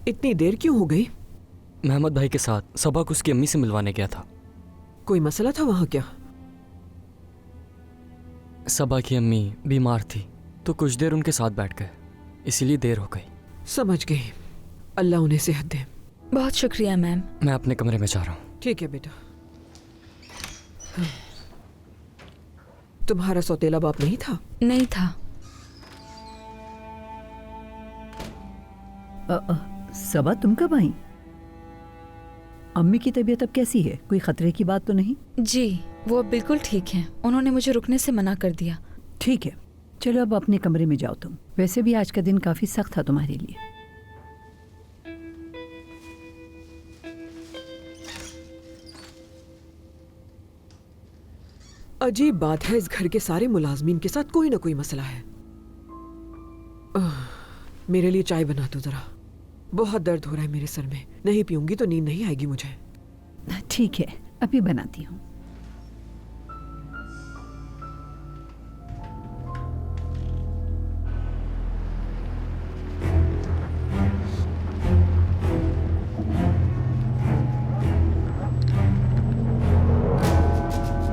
इतनी देर क्यों हो गई? महमद भाई के साथ सबा को उसकी अम्मी से मिलवाने गया था। कोई मसला था वहां क्या? सबा की अम्मी बीमार थी तो कुछ देर उनके साथ बैठ गए, इसीलिए देर हो गई। समझ गई। अल्लाह उन्हें सेहत दे। बहुत शुक्रिया मैम। मैं अपने कमरे में जा रहा हूँ। ठीक है बेटा। तुम्हारा सौतेला बाप नहीं था? नहीं था। सबा तुम कब आई? अम्मी की तबीयत अब कैसी है? कोई खतरे की बात तो नहीं? जी वो अब बिल्कुल ठीक हैं। उन्होंने मुझे रुकने से मना कर दिया। ठीक है, चलो अब अपने कमरे में जाओ तुम। वैसे भी आज का दिन काफी सख्त था तुम्हारे लिए। अजीब बात है, इस घर के सारे मुलाजमीन के साथ कोई ना कोई मसला है। मेरे लिए चाय बना दो जरा। बहुत दर्द हो रहा है मेरे सर में। नहीं पीऊंगी तो नींद नहीं आएगी मुझे। ठीक है, अभी बनाती हूँ।